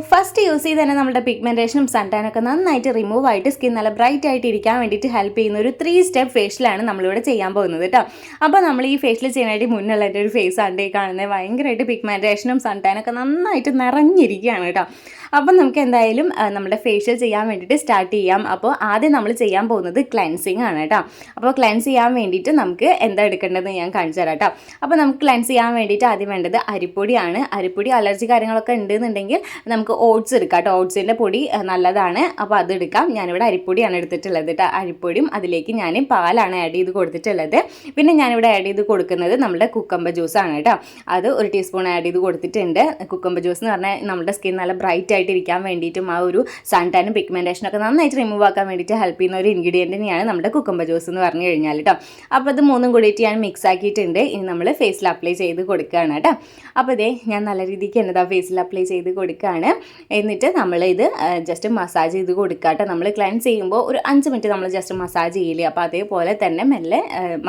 First use ചെയ്ത് തന്നെ നമ്മുടെ പിഗ്മെൻറ്റേഷനും സൺടാനൊക്കെ നന്നായിട്ട് റിമൂവ് ആയിട്ട് സ്കിൻ നല്ല ബ്രൈറ്റ് ആയിട്ട് ഇരിക്കാൻ വേണ്ടിയിട്ട് ഹെൽപ്പ് ചെയ്യുന്ന ഒരു 3 സ്റ്റെപ്പ് ഫേഷ്യലാണ് നമ്മളിവിടെ ചെയ്യാൻ പോകുന്നത് കേട്ടോ. അപ്പോൾ നമ്മൾ ഈ ഫേഷ്യൽ ചെയ്യാനായിട്ട് മുന്നുള്ള എൻ്റെ ഒരു ഫേസ് ആണ്ട് കാണുന്നത് ഭയങ്കരമായിട്ട് പിഗ്മെൻറ്റേഷനും സൺടാനൊക്കെ നന്നായിട്ട് നിറഞ്ഞിരിക്കുകയാണ് കേട്ടോ. അപ്പം നമുക്ക് എന്തായാലും നമ്മുടെ ഫേഷ്യൽ ചെയ്യാൻ വേണ്ടിയിട്ട് സ്റ്റാർട്ട് ചെയ്യാം. അപ്പോൾ ആദ്യം നമ്മൾ ചെയ്യാൻ പോകുന്നത് ക്ലെൻസിങ് ആണ് കേട്ടോ. അപ്പോൾ ക്ലെൻസ് ചെയ്യാൻ വേണ്ടിയിട്ട് നമുക്ക് എന്താ എടുക്കേണ്ടതെന്ന് ഞാൻ കാണിച്ചു തരാം കേട്ടോ. അപ്പോൾ നമുക്ക് ക്ലെൻസ് ചെയ്യാൻ വേണ്ടിയിട്ട് ആദ്യം വേണ്ടത് അരിപ്പൊടിയാണ്. അരിപ്പൊടി അലർജി കാര്യങ്ങളൊക്കെ ഉണ്ടെന്നുണ്ടെങ്കിൽ നമുക്ക് ഓട്സ് എടുക്കാം കേട്ടോ. ഓട്സിൻ്റെ പൊടി നല്ലതാണ്, അപ്പോൾ അത് എടുക്കാം. ഞാനിവിടെ അരിപ്പൊടിയാണ് എടുത്തിട്ടുള്ളത് കേട്ടോ. അരിപ്പൊടിയും അതിലേക്ക് ഞാൻ പാലാണ് ആഡ് ചെയ്ത് കൊടുത്തിട്ടുള്ളത്. പിന്നെ ഞാനിവിടെ ആഡ് ചെയ്ത് കൊടുക്കുന്നത് നമ്മുടെ കുക്കമ്പർ ജ്യൂസാണ് കേട്ടോ. അത് 1 ടീസ്പൂൺ ആഡ് ചെയ്ത് കൊടുത്തിട്ടുണ്ട്. കുക്കമ്പർ ജ്യൂസ് എന്ന് പറഞ്ഞാൽ നമ്മുടെ സ്കിൻ നല്ല ബ്രൈറ്റ് ആയിട്ടിരിക്കാൻ വേണ്ടിയിട്ടും ആ ഒരു സൺടാനും പിഗ്മെൻറ്റേഷനൊക്കെ നന്നായിട്ട് റിമൂവ് ആക്കാൻ വേണ്ടിയിട്ട് ഹെൽപ്പ് ചെയ്യുന്ന ഒരു ഇൻഗ്രീഡിയൻ്റ് തന്നെയാണ് നമ്മുടെ കുക്കമ്പർ ജ്യൂസ് എന്ന് പറഞ്ഞു കഴിഞ്ഞാൽ കേട്ടോ. അപ്പോൾ ഇത് മൂന്നും കൂടിയിട്ട് ഞാൻ മിക്സ് ആക്കിയിട്ടുണ്ട്. ഇനി നമ്മൾ ഫേസിൽ അപ്ലൈ ചെയ്ത് കൊടുക്കുകയാണ് കേട്ടോ. അപ്പോൾ ഇതേ ഞാൻ നല്ല രീതിക്ക് എന്നതാ ഫേസിൽ അപ്ലൈ ചെയ്ത് കൊടുക്കുകയാണ്. എന്നിട്ട് നമ്മളിത് ജസ്റ്റ് മസാജ് ചെയ്ത് കൊടുക്കുക കേട്ടോ. നമ്മൾ ക്ലെൻസ് ചെയ്യുമ്പോൾ ഒരു 5 മിനിറ്റ് നമ്മൾ ജസ്റ്റ് മസാജ് ചെയ്യില്ലേ, അപ്പോൾ അതേപോലെ തന്നെ മെല്ലെ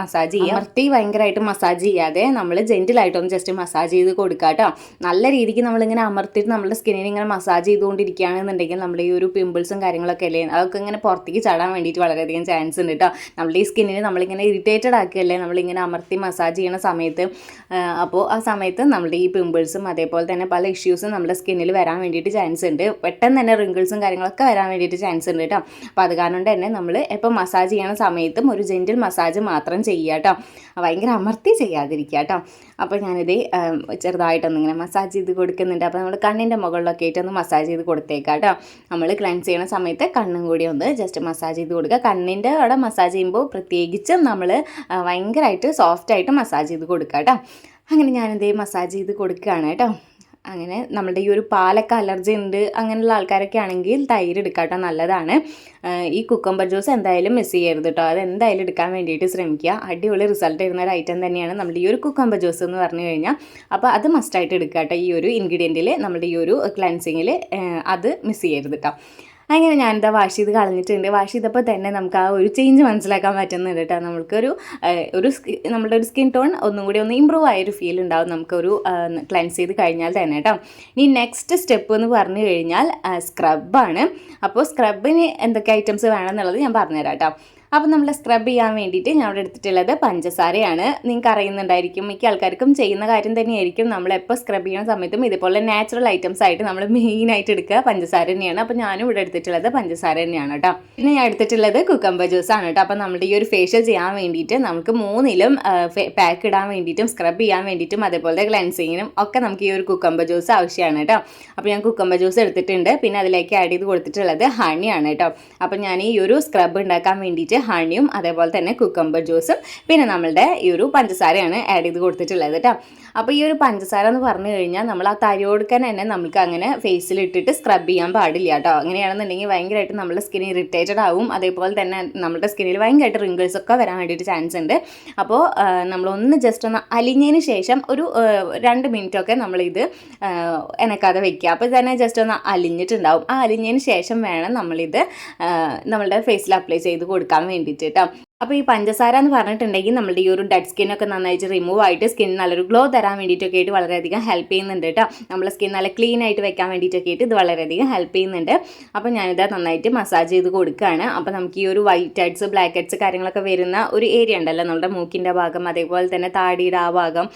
മസാജ് ചെയ്യുക. അമർത്തി ഭയങ്കരമായിട്ട് മസാജ് ചെയ്യാതെ നമ്മൾ ജെൻറ്റിലായിട്ടൊന്ന് ജസ്റ്റ് മസാജ് ചെയ്ത് കൊടുക്കുക കേട്ടോ. നല്ല രീതിക്ക് നമ്മളിങ്ങനെ അമർത്തിയിട്ട് നമ്മുടെ സ്കിന്നിന് ഇങ്ങനെ മസാജ് ചെയ്തുകൊണ്ടിരിക്കുകയാണെന്നുണ്ടെങ്കിൽ നമ്മുടെ ഈ ഒരു പിമ്പിൾസും കാര്യങ്ങളൊക്കെ അല്ലേ, അതൊക്കെ ഇങ്ങനെ പുറത്തേക്ക് ചാടാൻ വേണ്ടിയിട്ട് വളരെയധികം ചാൻസ് ഉണ്ട് കേട്ടോ. നമ്മുടെ ഈ സ്കിന്നിന് നമ്മളിങ്ങനെ ഇറിറ്റേറ്റഡ് ആക്കുകയല്ലേ നമ്മളിങ്ങനെ അമർത്തി മസാജ് ചെയ്യുന്ന സമയത്ത്. അപ്പോൾ ആ സമയത്ത് നമ്മുടെ ഈ പിമ്പിൾസും അതേപോലെ തന്നെ പല ഇഷ്യൂസും നമ്മുടെ സ്കിന്നിൽ വരാൻ വേണ്ടിയിട്ട് ചാൻസ് ഉണ്ട്. പെട്ടെന്ന് തന്നെ റിങ്കിൾസും കാര്യങ്ങളൊക്കെ വരാൻ വേണ്ടിയിട്ട് ചാൻസ് ഉണ്ട് കേട്ടോ. അപ്പോൾ അത് കാരണം തന്നെ നമ്മൾ എപ്പോൾ മസാജ് ചെയ്യുന്ന സമയത്തും ഒരു ജെൻറ്റിൽ മസാജ് മാത്രം ചെയ്യുക കേട്ടോ. ഭയങ്കര അമർത്തി ചെയ്യാതിരിക്കുക കേട്ടോ. അപ്പോൾ ഞാനിത് ചെറുതായിട്ടൊന്നിങ്ങനെ മസാജ് ചെയ്ത് കൊടുക്കുന്നുണ്ട്. അപ്പോൾ നമ്മൾ കണ്ണിൻ്റെ മുകളിലൊക്കെ ആയിട്ടൊന്ന് മസാജ് ചെയ്ത് കൊടുത്തേക്കാം കേട്ടോ. നമ്മൾ ക്ലെൻസ് ചെയ്യുന്ന സമയത്ത് കണ്ണും കൂടി ഒന്ന് ജസ്റ്റ് മസാജ് ചെയ്ത് കൊടുക്കുക. കണ്ണിൻ്റെ അവിടെ മസാജ് ചെയ്യുമ്പോൾ പ്രത്യേകിച്ചും നമ്മൾ ഭയങ്കരമായിട്ട് സോഫ്റ്റായിട്ട് മസാജ് ചെയ്ത് കൊടുക്കുക കേട്ടോ. അങ്ങനെ ഞാനിത് മസാജ് ചെയ്ത് കൊടുക്കുകയാണ് കേട്ടോ. അങ്ങനെ നമ്മുടെ ഈ ഒരു പാലൊക്കെ അലർജി ഉണ്ട് അങ്ങനെയുള്ള ആൾക്കാരൊക്കെ ആണെങ്കിൽ തൈര് എടുക്കാം കേട്ടോ, നല്ലതാണ്. ഈ കുക്കമ്പർ ജ്യൂസ് എന്തായാലും മിസ് ചെയ്യരുത് കേട്ടോ. അത് എന്തായാലും എടുക്കാൻ വേണ്ടിയിട്ട് ശ്രമിക്കുക. അടിപൊളി റിസൾട്ട് തരുന്ന ഒരു ഐറ്റം തന്നെയാണ് നമ്മുടെ ഈ ഒരു കുക്കമ്പർ ജ്യൂസ് എന്ന് പറഞ്ഞു കഴിഞ്ഞാൽ. അപ്പോൾ അത് മസ്റ്റായിട്ട് എടുക്കുക കേട്ടോ. ഈ ഒരു ഇൻഗ്രീഡിയൻറ്റിൽ നമ്മുടെ ഈ ഒരു ക്ലെൻസിങ്ങിൽ അത് മിസ് ചെയ്യരുത് കേട്ടോ. അങ്ങനെ ഞാനിതാ വാഷ് ചെയ്ത് കളഞ്ഞിട്ടുണ്ട്. വാഷ് ചെയ്തപ്പോൾ തന്നെ നമുക്ക് ആ ഒരു ചേഞ്ച് മനസ്സിലാക്കാൻ പറ്റുന്നുണ്ട് കേട്ടോ. നമ്മൾക്കൊരു നമ്മുടെ ഒരു സ്കിൻ ടോൺ ഒന്നും കൂടി ഒന്ന് ഇമ്പ്രൂവ് ആയൊരു ഫീൽ ഉണ്ടാവും നമുക്കൊരു ക്ലെൻസ് ചെയ്ത് കഴിഞ്ഞാൽ തന്നെ കേട്ടോ. ഇനി നെക്സ്റ്റ് സ്റ്റെപ്പ് എന്ന് പറഞ്ഞു കഴിഞ്ഞാൽ സ്ക്രബാണ്. അപ്പോൾ സ്ക്രബിന് എന്തൊക്കെ ഐറ്റംസ് വേണമെന്നുള്ളത് ഞാൻ പറഞ്ഞുതരാം കേട്ടോ. അപ്പോൾ നമ്മൾ സ്ക്രബ് ചെയ്യാൻ വേണ്ടിയിട്ട് ഞാൻ ഇവിടെ എടുത്തിട്ടുള്ളത് പഞ്ചസാരയാണ്. നിങ്ങൾക്ക് അറിയുന്നുണ്ടായിരിക്കും, മിക്ക ആൾക്കാർക്കും ചെയ്യുന്ന കാര്യം തന്നെയായിരിക്കും. നമ്മളെപ്പോൾ സ്ക്രബ് ചെയ്യുന്ന സമയത്തും ഇതുപോലെ നാച്ചുറൽ ഐറ്റംസ് ആയിട്ട് നമ്മൾ മെയിനായിട്ട് എടുക്കുക പഞ്ചസാര തന്നെയാണ്. അപ്പോൾ ഞാനും ഇവിടെ എടുത്തിട്ടുള്ളത് പഞ്ചസാര തന്നെയാണ് കേട്ടോ. പിന്നെ ഞാൻ എടുത്തിട്ടുള്ളത് കുക്കമ്പർ ജ്യൂസ് ആണ് കേട്ടോ. അപ്പോൾ നമ്മുടെ ഈ ഒരു ഫേഷ്യൽ ചെയ്യാൻ വേണ്ടിയിട്ട് നമുക്ക് 3ലും പാക്ക് ഇടാൻ വേണ്ടിയിട്ടും സ്ക്രബ് ചെയ്യാൻ വേണ്ടിയിട്ടും അതേപോലെ ക്ലെൻസിങ്ങിനും ഒക്കെ നമുക്ക് ഈ ഒരു കുക്കമ്പർ ജ്യൂസ് ആവശ്യമാണ് കേട്ടോ. അപ്പോൾ ഞാൻ കുക്കമ്പർ ജ്യൂസ് എടുത്തിട്ടുണ്ട്. പിന്നെ അതിലേക്ക് ആഡ് ചെയ്ത് കൊടുത്തിട്ടുള്ളത് ഹണിയാണ് കേട്ടോ. അപ്പോൾ ഞാൻ ഈ ഒരു സ്ക്രബ് ഉണ്ടാക്കാൻ വേണ്ടിയിട്ട് ഹണിയും അതേപോലെ തന്നെ കുക്കമ്പർ ജ്യൂസും പിന്നെ നമ്മളുടെ ഈ ഒരു പഞ്ചസാരയാണ് ആഡ് ചെയ്ത് കൊടുത്തിട്ടുള്ളത് കേട്ടോ. അപ്പോൾ ഈ ഒരു പഞ്ചസാര എന്ന് പറഞ്ഞു കഴിഞ്ഞാൽ നമ്മൾ ആ തരിയോടുക്കാൻ തന്നെ നമുക്ക് അങ്ങനെ ഫേസിൽ ഇട്ടിട്ട് സ്ക്രബ് ചെയ്യാൻ പാടില്ല കേട്ടോ. അങ്ങനെയാണെന്നുണ്ടെങ്കിൽ ഭയങ്കരമായിട്ട് നമ്മുടെ സ്കിൻ ഇറിറ്റേറ്റഡ് ആവും. അതേപോലെ തന്നെ നമ്മുടെ സ്കിന്നിൽ ഭയങ്കരമായിട്ട് റിങ്കിൾസ് ഒക്കെ വരാൻ വേണ്ടിയിട്ട് ചാൻസ് ഉണ്ട്. അപ്പോൾ നമ്മളൊന്ന് ജസ്റ്റ് ഒന്ന് അലിഞ്ഞതിന് ശേഷം ഒരു 2 മിനിറ്റൊക്കെ നമ്മളിത് എനക്കാതെ വെക്കുക. അപ്പോൾ തന്നെ ജസ്റ്റ് ഒന്ന് അലിഞ്ഞിട്ടുണ്ടാവും. ആ അലിഞ്ഞതിന് ശേഷം വേണം നമ്മളിത് നമ്മളുടെ ഫേസിൽ അപ്ലൈ ചെയ്ത് കൊടുക്കാൻ വേണ്ടിയിട്ട് കേട്ടോ. അപ്പോൾ ഈ പഞ്ചസാര എന്ന് പറഞ്ഞിട്ടുണ്ടെങ്കിൽ നമ്മുടെ ഈ ഒരു ഡെഡ് സ്കിന്നൊക്കെ നന്നായിട്ട് റിമൂവ് ആയിട്ട് സ്കിൻ നല്ലൊരു ഗ്ലോ തരാൻ വേണ്ടിയിട്ടൊക്കെ ആയിട്ട് വളരെയധികം ഹെൽപ്പ് ചെയ്യുന്നുണ്ട് കേട്ടോ. നമ്മളെ സ്കിൻ നല്ല ക്ലീൻ ആയിട്ട് വെക്കാൻ വേണ്ടിയിട്ടൊക്കെ ആയിട്ട് ഇത് വളരെയധികം ഹെൽപ്പ് ചെയ്യുന്നുണ്ട്. അപ്പോൾ ഞാനിത് നന്നായിട്ട് മസാജ് ചെയ്ത് കൊടുക്കുകയാണ്. അപ്പോൾ നമുക്ക് ഈ ഒരു വൈറ്റ് ഹെഡ്സ് ബ്ലാക്ക് ഹെഡ്സ് കാര്യങ്ങളൊക്കെ വരുന്ന ഒരു ഏരിയ ഉണ്ടല്ലോ, നമ്മുടെ മൂക്കിൻ്റെ ഭാഗം അതേപോലെ തന്നെ താടിയുടെ ആ ഭാഗം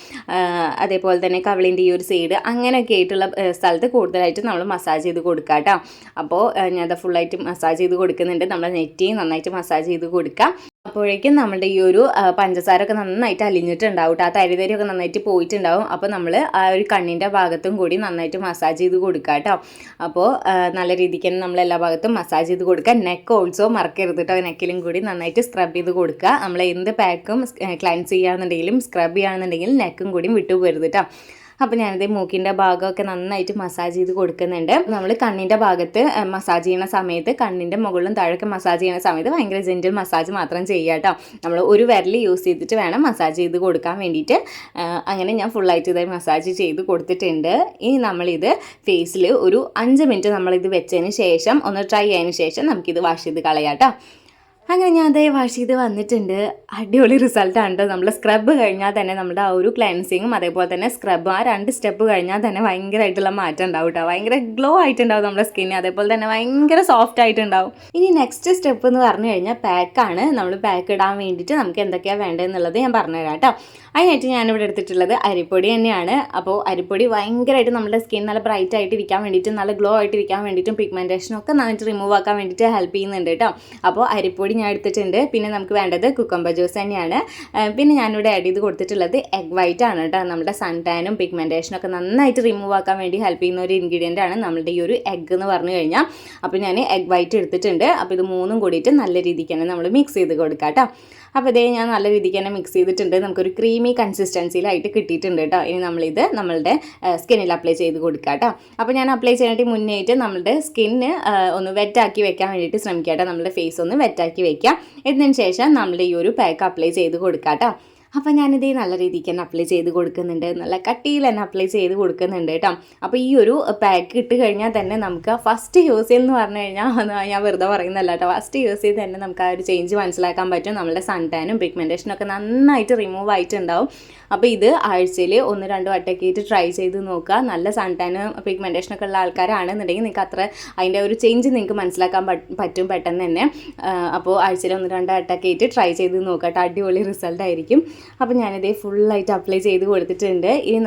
അതേപോലെ തന്നെ കവിളിൻ്റെ ഈ ഒരു സൈഡ് അങ്ങനെയൊക്കെ ആയിട്ടുള്ള സ്ഥലത്ത് കൂടുതലായിട്ട് നമ്മൾ മസാജ് ചെയ്ത് കൊടുക്കുക കേട്ടോ. അപ്പോൾ ഞാനത് ഫുള്ളായിട്ട് മസാജ് ചെയ്ത് കൊടുക്കുന്നുണ്ട്. നമ്മൾ നെറ്റിയും നന്നായിട്ട് മസാജ് ചെയ്ത് കൊടുക്കുക. അപ്പോഴേക്കും നമ്മുടെ ഈ ഒരു പഞ്ചസാര ഒക്കെ നന്നായിട്ട് അലിഞ്ഞിട്ടുണ്ടാവും. ആ തരിതരിയൊക്കെ നന്നായിട്ട് പോയിട്ടുണ്ടാവും. അപ്പോൾ നമ്മൾ ആ ഒരു കണ്ണിൻ്റെ ഭാഗത്തും കൂടി നന്നായിട്ട് മസാജ് ചെയ്ത് കൊടുക്കുക കേട്ടോ. അപ്പോൾ നല്ല രീതിക്ക് തന്നെ നമ്മൾ എല്ലാ ഭാഗത്തും മസാജ് ചെയ്ത് കൊടുക്കുക. നെക്ക് ഓൾസോ മറക്കരുത് കേട്ടോ. നെക്കിലും കൂടി നന്നായിട്ട് സ്ക്രബ് ചെയ്ത് കൊടുക്കുക. നമ്മൾ എന്ത് പാക്കും ക്ലൻസ് ചെയ്യുകയാണെന്നുണ്ടെങ്കിലും സ്ക്രബ് ചെയ്യുകയാണെന്നുണ്ടെങ്കിലും നെക്കും കൂടി വിട്ടുപോകരുത് കേട്ടോ. അപ്പോൾ ഞാനിത് മൂക്കിൻ്റെ ഭാഗമൊക്കെ നന്നായിട്ട് മസാജ് ചെയ്ത് കൊടുക്കുന്നുണ്ട്. നമ്മൾ കണ്ണിൻ്റെ ഭാഗത്ത് മസാജ് ചെയ്യുന്ന സമയത്ത് കണ്ണിൻ്റെ മുകളിലും താഴേക്ക് മസാജ് ചെയ്യുന്ന സമയത്ത് ഭയങ്കര ജെൻറ്റിൽ മസാജ് മാത്രം ചെയ്യുക കേട്ടോ. നമ്മൾ ഒരു വിരൽ യൂസ് ചെയ്തിട്ട് വേണം മസാജ് ചെയ്ത് കൊടുക്കാൻ വേണ്ടിയിട്ട്. അങ്ങനെ ഞാൻ ഫുള്ളായിട്ട് ഇത് മസാജ് ചെയ്ത് കൊടുത്തിട്ടുണ്ട്. ഇനി നമ്മളിത് ഫേസിൽ ഒരു 5 മിനിറ്റ് നമ്മളിത് വെച്ചതിന് ശേഷം ഒന്ന് ട്രൈ ചെയ്തതിന് ശേഷം നമുക്കിത് വാഷ് ചെയ്ത് കളയാം കേട്ടോ. അങ്ങനെ ഞാൻ അതേ വാഷ് ചെയ്ത് വന്നിട്ടുണ്ട്. അടിപൊളി റിസൾട്ടാണ് കേട്ടോ. നമ്മൾ സ്ക്രബ് കഴിഞ്ഞാൽ തന്നെ നമ്മുടെ ആ ഒരു ക്ലെൻസിങ്ങും അതേപോലെ തന്നെ സ്ക്രബ് ആ 2 സ്റ്റെപ്പ് കഴിഞ്ഞാൽ തന്നെ ഭയങ്കരമായിട്ടുള്ള മാറ്റം ഉണ്ടാവും കേട്ടോ. ഭയങ്കര ഗ്ലോ ആയിട്ടുണ്ടാവും നമ്മുടെ സ്കിന്ന്, അതേപോലെ തന്നെ ഭയങ്കര സോഫ്റ്റ് ആയിട്ടുണ്ടാവും. ഇനി നെക്സ്റ്റ് സ്റ്റെപ്പ് എന്ന് പറഞ്ഞു കഴിഞ്ഞാൽ പാക്കാണ്. നമ്മൾ പാക്ക് ഇടാൻ വേണ്ടിയിട്ട് നമുക്ക് എന്തൊക്കെയാണ് വേണ്ടതെന്നുള്ളത് ഞാൻ പറഞ്ഞുതരാം കേട്ടോ. അതിനായിട്ട് ഞാനിവിടെ എടുത്തിട്ടുള്ളത് അരിപ്പൊടി തന്നെയാണ്. അപ്പോൾ അരിപ്പൊടി ഭയങ്കരമായിട്ട് നമ്മുടെ സ്കിൻ നല്ല ബ്രൈറ്റ് ആയിട്ട് ഇരിക്കാൻ വേണ്ടിയിട്ടും നല്ല ഗ്ലോ ആയിട്ട് ഇരിക്കാൻ വേണ്ടിയിട്ടും പിഗ്മെൻറ്റേഷനൊക്കെ നന്നായിട്ട് റിമൂവ് ആക്കാൻ വേണ്ടിയിട്ട് ഹെൽപ്പ് ചെയ്യുന്നുണ്ട് കേട്ടോ. അപ്പോൾ അരിപ്പൊടി ഞാൻ എടുത്തിട്ടുണ്ട്. പിന്നെ നമുക്ക് വേണ്ടത് കുക്കമ്പർ ജ്യൂസ് തന്നെയാണ്. പിന്നെ ഞാനിവിടെ ആഡ് ചെയ്ത് കൊടുത്തിട്ടുള്ളത് എഗ് വൈറ്റ് ആണ് കേട്ടോ. നമ്മുടെ സൺ ടാനും പിഗ്മെൻറ്റേഷനും ഒക്കെ നന്നായിട്ട് റിമൂവ് ആക്കാൻ വേണ്ടി ഹെൽപ്പ് ചെയ്യുന്ന ഒരു ഇൻഗ്രീഡിയൻ്റ് ആണ് നമ്മുടെ ഈ ഒരു എഗ് എന്ന് പറഞ്ഞു കഴിഞ്ഞാൽ. അപ്പോൾ ഞാൻ എഗ് വൈറ്റ് എടുത്തിട്ടുണ്ട്. അപ്പോൾ ഇത് മൂന്നും കൂടിയിട്ട് നല്ല രീതിക്ക് തന്നെ നമ്മൾ മിക്സ് ചെയ്ത് കൊടുക്കാം കേട്ടോ. അപ്പോൾ ഇതേ ഞാൻ നല്ല രീതിക്ക് തന്നെ മിക്സ് ചെയ്തിട്ടുണ്ട്. നമുക്കൊരു ക്രീമി കൺസിസ്റ്റൻസിയിലായിട്ട് കിട്ടിയിട്ടുണ്ട് കേട്ടോ. ഇനി നമ്മളിത് നമ്മളുടെ സ്കിന്നിൽ അപ്ലൈ ചെയ്ത് കൊടുക്കുക കേട്ടോ. അപ്പോൾ ഞാൻ അപ്ലൈ ചെയ്യാനായിട്ട് മുന്നേറ്റ് നമ്മളുടെ സ്കിന്ന് ഒന്ന് വെറ്റാക്കി വെക്കാൻ വേണ്ടിയിട്ട് ശ്രമിക്കുക കേട്ടോ. നമ്മുടെ ഫേസ് ഒന്ന് വെറ്റാക്കി വെക്കുക. ഇതിന് ശേഷം നമ്മുടെ ഈ ഒരു പാക്ക് അപ്ലൈ ചെയ്ത് കൊടുക്കുക കേട്ടോ. അപ്പോൾ ഞാനിത് നല്ല രീതിക്ക് തന്നെ അപ്ലൈ ചെയ്ത് കൊടുക്കുന്നുണ്ട്. നല്ല കട്ടിയിൽ തന്നെ അപ്ലൈ ചെയ്ത് കൊടുക്കുന്നുണ്ട് കേട്ടോ. അപ്പോൾ ഈ ഒരു പാക്ക് ഇട്ട് കഴിഞ്ഞാൽ തന്നെ നമുക്ക് ഫസ്റ്റ് യൂസ് ചെയ്യുമെന്ന് പറഞ്ഞു കഴിഞ്ഞാൽ ഞാൻ വെറുതെ പറയുന്നല്ല കേട്ടോ. ഫസ്റ്റ് യൂസ് ചെയ്ത് തന്നെ നമുക്ക് ആ ഒരു ചേഞ്ച് മനസ്സിലാക്കാൻ പറ്റും. നമ്മുടെ സൺ ടാനും പിഗ്മെൻറ്റേഷനും ഒക്കെ നന്നായിട്ട് റിമൂവ് ആയിട്ടുണ്ടാവും. അപ്പോൾ ഇത് ആഴ്ചയിൽ 1-2 വട്ടമൊക്കെ ആയിട്ട് ട്രൈ ചെയ്ത് നോക്കുക. നല്ല സൺ ടാനും പിഗ്മെൻറ്റേഷനൊക്കെ ഉള്ള ആൾക്കാരാണെന്നുണ്ടെങ്കിൽ നിങ്ങൾക്ക് അത്ര അതിൻ്റെ ഒരു ചേഞ്ച് നിങ്ങൾക്ക് മനസ്സിലാക്കാൻ പറ്റും പെട്ടെന്ന് തന്നെ. അപ്പോൾ ആഴ്ചയിൽ 1-2 വട്ടമൊക്കെ ആയിട്ട് ട്രൈ ചെയ്ത് നോക്കുക കേട്ടോ. അടിപൊളി റിസൾട്ട് ആയിരിക്കും. അപ്പോൾ ഞാനിതേ ഫുള്ളായിട്ട് അപ്ലൈ ചെയ്ത് കൊടുത്തിട്ടുണ്ട്. ഇനി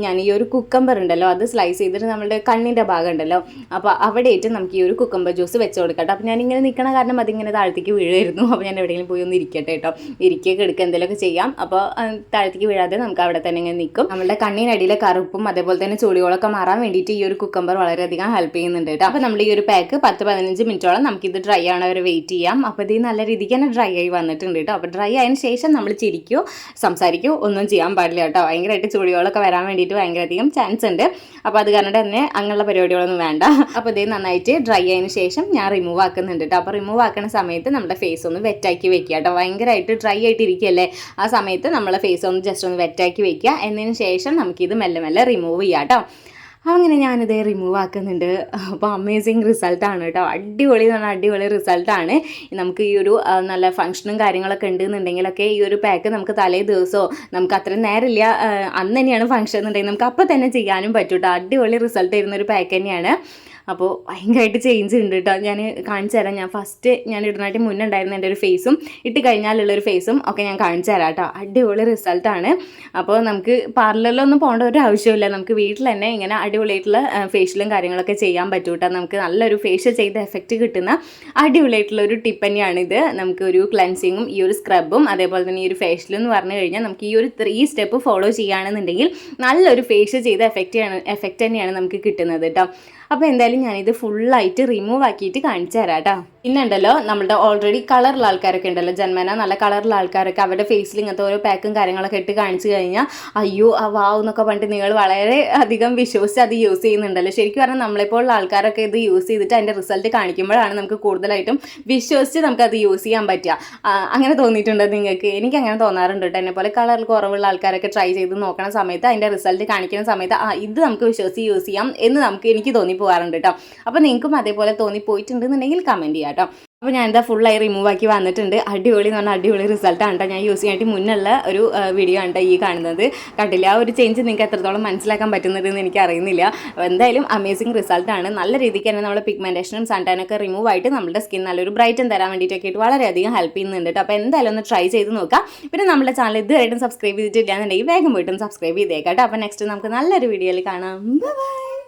ഞാൻ ഈ ഒരു കുക്കമ്പർ ഉണ്ടല്ലോ അത് സ്ലൈസ് ചെയ്തിട്ട് നമ്മുടെ കണ്ണിൻ്റെ ഭാഗം ഉണ്ടല്ലോ, അപ്പോൾ അവിടെയായിട്ട് നമുക്ക് ഈ ഒരു കുക്കമ്പർ ജ്യൂസ് വെച്ച് കൊടുക്കട്ടെ. അപ്പോൾ ഞാനിങ്ങനെ നിൽക്കണ കാരണം അതിങ്ങനെ താഴത്തേക്ക് വീഴുമായിരുന്നു. അപ്പോൾ ഞാൻ എവിടെയെങ്കിലും പോയി ഒന്ന് ഇരിക്കട്ടെ കേട്ടോ. ഇരിക്കുകയൊക്കെ എടുക്കുക എന്തെങ്കിലുമൊക്കെ ചെയ്യാം. അപ്പോൾ താഴത്തേക്ക് വീഴാതെ നമുക്ക് അവിടെ തന്നെ ഇങ്ങനെ നിൽക്കും. നമ്മുടെ കണ്ണിനടിയിലെ കറുപ്പും അതേപോലെ തന്നെ ചുളികളൊക്കെ മാറാൻ വേണ്ടിയിട്ട് ഈ ഒരു കുക്കമ്പർ വളരെയധികം ഹെൽപ്പ് ചെയ്യുന്നുണ്ട് കേട്ടോ. അപ്പോൾ നമ്മൾ ഈ ഒരു പാക്ക് 10-15 മിനിറ്റോളം നമുക്കിത് ഡ്രൈ ആവണ വരെ വെയിറ്റ് ചെയ്യാം. അപ്പോൾ ഇത് നല്ല രീതിക്ക് തന്നെ ഡ്രൈ ആയി വന്നിട്ടുണ്ട് കേട്ടോ. അപ്പോൾ ഡ്രൈ ആയതിനു ശേഷം നമ്മൾ ചിരിക്കുകയോ സംസാരിക്കുകയോ ഒന്നും ചെയ്യാൻ പാടില്ല കേട്ടോ. ഭയങ്കരമായിട്ട് ചുളികളൊക്കെ വരാൻ വേണ്ടിയിട്ട് ഭയങ്കരധികം ചാൻസ് ഉണ്ട്. അപ്പോൾ അത് കാരണം തന്നെ അങ്ങനെയുള്ള പരിപാടികളൊന്നും വേണ്ട. അപ്പോൾ ഇത് നന്നായിട്ട് ഡ്രൈ ആയതിനു ശേഷം ഞാൻ റിമൂവ് ആക്കുന്നുണ്ട് കേട്ടോ. അപ്പോൾ റിമൂവ് ആക്കുന്ന സമയത്ത് നമ്മുടെ ഫേസ് ഒന്ന് വെറ്റാക്കി വെക്കുക കേട്ടോ. ഭയങ്കരമായിട്ട് ഡ്രൈ ആയിട്ട് ഇരിക്കുകയല്ലേ, ആ സമയത്ത് നമ്മളെ ഫേസ് ഒന്ന് ജസ്റ്റ് ഒന്ന് വെറ്റാക്കി വെക്കുക. എന്നതിന് ശേഷം നമുക്കിത് മെല്ലെ മെല്ലെ റിമൂവ് ചെയ്യാം കേട്ടോ. അങ്ങനെ ഞാനിത് റിമൂവ് ആക്കുന്നുണ്ട്. അപ്പോൾ അമേസിങ് റിസൾട്ടാണ് കേട്ടോ. അടിപൊളി എന്ന് പറഞ്ഞാൽ അടിപൊളി റിസൾട്ടാണ്. നമുക്ക് ഈ ഒരു നല്ല ഫംഗ്ഷനും കാര്യങ്ങളൊക്കെ ഉണ്ടെന്നുണ്ടെങ്കിലൊക്കെ ഈ ഒരു പാക്ക് നമുക്ക് തലേ ദിവസമോ നമുക്ക് അത്രയും നേരമില്ല അന്ന് തന്നെയാണ് ഫംഗ്ഷൻ എന്നുണ്ടെങ്കിൽ നമുക്ക് അപ്പോൾ തന്നെ ചെയ്യാനും പറ്റും കേട്ടോ. അടിപൊളി റിസൾട്ട് തരുന്നൊരു പാക്ക് തന്നെയാണ്. അപ്പോൾ ഭയങ്കരമായിട്ട് ചേഞ്ച് ഉണ്ട് കേട്ടോ. ഞാൻ കാണിച്ചു തരാം. ഞാൻ ഫസ്റ്റ് ഞാൻ ഇടുന്നതായിട്ട് മുന്നേ ഉണ്ടായിരുന്ന എൻ്റെ ഒരു ഫേസും ഇട്ട് കഴിഞ്ഞാലുള്ളൊരു ഫേസും ഒക്കെ ഞാൻ കാണിച്ചു തരാം കേട്ടോ. അടിപൊളി റിസൾട്ടാണ്. അപ്പോൾ നമുക്ക് പാർലറിലൊന്നും പോകേണ്ട ഒരു ആവശ്യമില്ല. നമുക്ക് വീട്ടിൽ തന്നെ ഇങ്ങനെ അടിപൊളിയായിട്ടുള്ള ഫേഷ്യലും കാര്യങ്ങളൊക്കെ ചെയ്യാൻ പറ്റും കേട്ടോ. നമുക്ക് നല്ലൊരു ഫേഷ്യൽ ചെയ്ത എഫക്റ്റ് കിട്ടുന്ന അടിപൊളിയായിട്ടുള്ള ഒരു ടിപ്പ് തന്നെയാണിത്. നമുക്കൊരു ക്ലെൻസിങ്ങും ഈ ഒരു സ്ക്രബും അതേപോലെ തന്നെ ഈ ഒരു ഫേഷ്യലും എന്ന് പറഞ്ഞു കഴിഞ്ഞാൽ നമുക്ക് ഈ ഒരു 3 സ്റ്റെപ്പ് ഫോളോ ചെയ്യുകയാണെന്നുണ്ടെങ്കിൽ നല്ലൊരു ഫേഷ്യൽ ചെയ്ത എഫക്റ്റ് തന്നെയാണ് നമുക്ക് കിട്ടുന്നത് കേട്ടോ. അപ്പോൾ എന്തായാലും ഞാനിത് ഫുള്ളായിട്ട് റിമൂവ് ആക്കിയിട്ട് കാണിച്ചു തരാം കേട്ടോ. പിന്നെ ഉണ്ടല്ലോ നമ്മുടെ ഓൾറെഡി കളറുള്ള ആൾക്കാരൊക്കെ ഉണ്ടല്ലോ, ജന്മന നല്ല കളറുള്ള ആൾക്കാരൊക്കെ അവരുടെ ഫേസിൽ ഇങ്ങനത്തെ ഓരോ പാക്കും കാര്യങ്ങളൊക്കെ ഇട്ട് കാണിച്ചു കഴിഞ്ഞാൽ അയ്യോ ആ വാവ് എന്നൊക്കെ പറഞ്ഞിട്ട് നിങ്ങൾ വളരെ അധികം വിശ്വസിച്ച് അത് യൂസ് ചെയ്യുന്നുണ്ടല്ലോ. ശരിക്കും പറഞ്ഞാൽ നമ്മളെപ്പോലുള്ള ആൾക്കാരൊക്കെ ഇത് യൂസ് ചെയ്തിട്ട് അതിൻ്റെ റിസൾട്ട് കാണിക്കുമ്പോഴാണ് നമുക്ക് കൂടുതലായിട്ടും വിശ്വസിച്ച് നമുക്കത് യൂസ് ചെയ്യാൻ പറ്റുക. അങ്ങനെ തോന്നിയിട്ടുണ്ടോ നിങ്ങൾക്ക്? എനിക്ക് അങ്ങനെ തോന്നാറുണ്ട് കേട്ടോ. എന്നെ പോലെ കളറിൽ കുറവുള്ള ആൾക്കാരൊക്കെ ട്രൈ ചെയ്ത് നോക്കണ സമയത്ത് അതിൻ്റെ റിസൾട്ട് കാണിക്കുന്ന സമയത്ത് ഇത് നമുക്ക് വിശ്വസിച്ച് യൂസ് ചെയ്യാം എന്ന് എനിക്ക് തോന്നിപ്പോകാറുണ്ട് കേട്ടോ. അപ്പോൾ നിങ്ങൾക്കും അതേപോലെ തോന്നിപ്പോയിട്ടുണ്ടെന്നുണ്ടെങ്കിൽ കമൻറ്റ് ചെയ്യാം കേട്ടോ. അപ്പോൾ ഞാനിതാ ഫുള്ളായി റിമൂവ് ആക്കി വന്നിട്ടുണ്ട്. അടിപൊളി എന്ന് പറഞ്ഞാൽ അടിപൊളി റിസൾട്ടാണ് കേട്ടോ. ഞാൻ യൂസ് ചെയ്യാനായിട്ട് മുന്നുള്ള ഒരു വീഡിയോ ആണ് ഈ കാണുന്നത്. കണ്ടില്ല ആ ഒരു ചേഞ്ച് നിങ്ങൾക്ക് എത്രത്തോളം മനസ്സിലാക്കാൻ പറ്റുന്നതെന്ന് എനിക്ക് അറിയുന്നില്ല. എന്തായാലും അമേസിങ് റിസൾട്ടാണ്. നല്ല രീതിക്ക് തന്നെ നമ്മുടെ പിഗ്മെൻറ്റേഷനും സൺടാനൊക്കെ റിമൂവ് ആയിട്ട് നമ്മുടെ സ്കിൻ നല്ലൊരു ബ്രൈറ്റൻ തരാൻ വേണ്ടിയിട്ടൊക്കെ ആയിട്ട് വളരെയധികം ഹെൽപ്പ് ചെയ്യുന്നുണ്ട് കേട്ടോ. അപ്പോൾ എന്തായാലും ഒന്ന് ട്രൈ ചെയ്ത് നോക്കാം. പിന്നെ നമ്മുടെ ചാനൽ ഇതുവരെയായിട്ടും സബ്സ്ക്രൈബ് ചെയ്തിട്ടില്ല എന്നുണ്ടെങ്കിൽ വേഗം പോയിട്ടും സബ്സ്ക്രൈബ് ചെയ്തേക്കാം കേട്ടോ. അപ്പോൾ നെക്സ്റ്റ് നമുക്ക് നല്ലൊരു വീഡിയോയിൽ കാണാം. ബൈ.